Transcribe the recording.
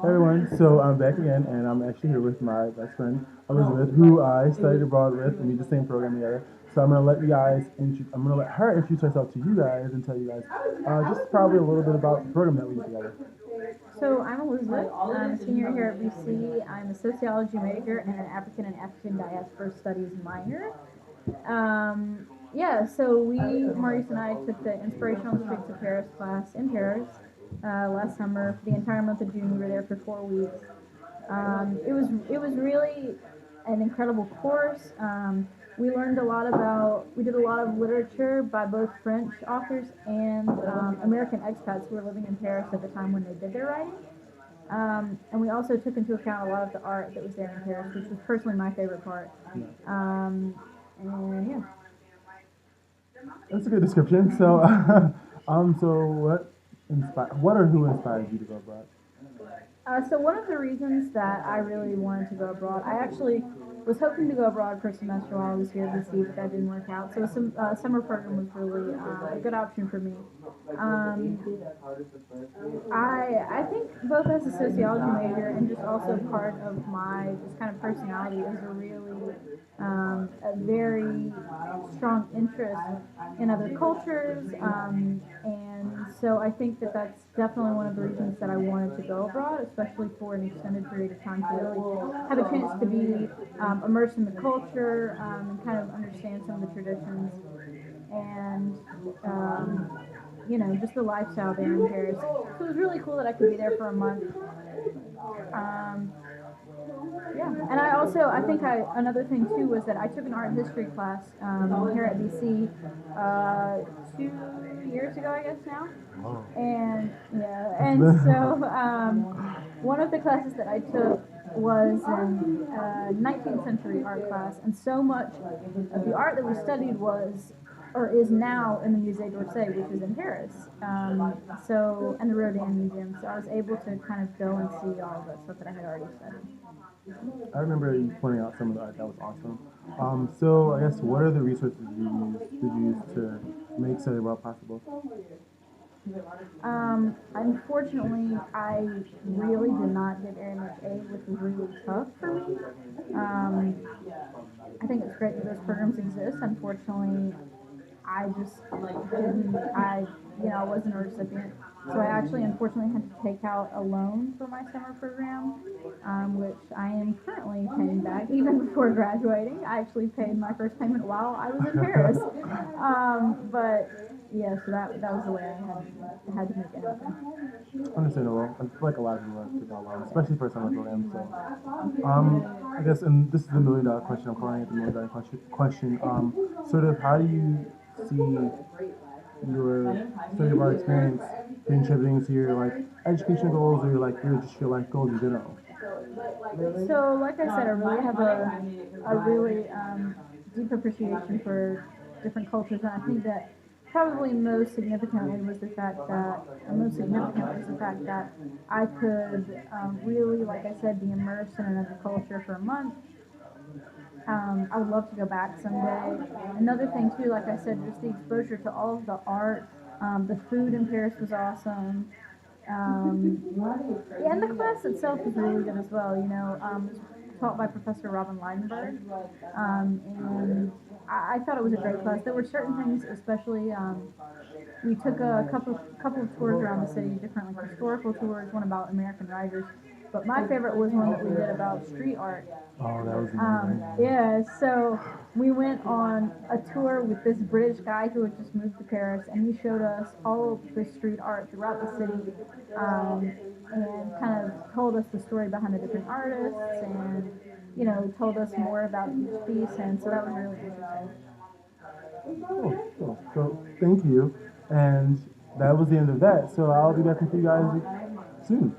Hey everyone, so I'm back again, and I'm actually here with my best friend Elizabeth, who I studied abroad with, and we did the same program together. So I'm gonna let her introduce herself to you guys and tell you guys just probably a little bit about the program that we did together. So I'm Elizabeth. I'm a senior here at BC. I'm a sociology major and an African and African diaspora studies minor. Yeah, so Maurice and I took the Inspirational Streets of Paris class in Paris last summer. For the entire month of June, we were there for 4 weeks. It was really an incredible course. We did a lot of literature by both French authors and American expats who were living in Paris at the time when they did their writing. And we also took into account a lot of the art that was there in Paris, which was personally my favorite part. Um, and yeah. That's a good description. So, so what or who inspired you to go abroad? So one of the reasons that I really wanted to go abroad, I actually was hoping to go abroad for a semester while I was here at BC, but that didn't work out. So some summer program was really a good option for me. Um, I think both as a sociology major and just also part of my just kind of personality is a very strong interest in other cultures, and so I think that that's definitely one of the reasons that I wanted to go abroad, especially for an extended period of time to really have a chance to be immersed in the culture and kind of understand some of the traditions and just the lifestyle there in Paris. So it was really cool that I could be there for a month. Um, yeah, and another thing too was that I took an art history class here at BC 2 years ago, I guess now. Oh, And yeah, it's and been so one of the classes that I took was an 19th century art class, and so much of the art that we studied was or is now in the Musée d'Orsay, which is in Paris. And the Rodin Museum. So I was able to kind of go and see all of that stuff that I had already studied. I remember you pointing out some of the art. That was awesome. So I guess what are the resources you use to make study abroad possible? Unfortunately, I really did not get very much aid, which was really tough for me. Um, I think it's great that those programs exist. Unfortunately, I just didn't. I wasn't a recipient, so I actually unfortunately had to take out a loan for my summer program, which I am currently paying back even before graduating. I actually paid my first payment while I was in Paris, but yeah, so that was the way I had to make it happen. Understandable. I feel like a lot of people have to go along, especially for a summer program. So, I guess, and this is the million dollar question. I'm calling it the million dollar question. Sort of, how do you see your study abroad experience contributing to your like education goals or your life goals in general? So, like I said, I really have a really deep appreciation for different cultures, and I think that probably most significant was the fact that I could really, like I said, be immersed in another culture for a month. I would love to go back someday. Another thing too, like I said, just the exposure to all of the art. The food in Paris was awesome. Um, yeah, and the class itself was really good as well. It was taught by Professor Robin Leidenberg, and I thought it was a great class. There were certain things, especially we took a couple of tours around the city, different like historical tours, one about American writers. But my favorite was one that we did about street art. Oh, that was amazing. Yeah, so we went on a tour with this British guy who had just moved to Paris, and he showed us all of the street art throughout the city, um, and kind of told us the story behind the different artists, and told us more about each piece, and so that was really interesting. Cool, cool. So, thank you, and that was the end of that. So I'll be back with you guys soon.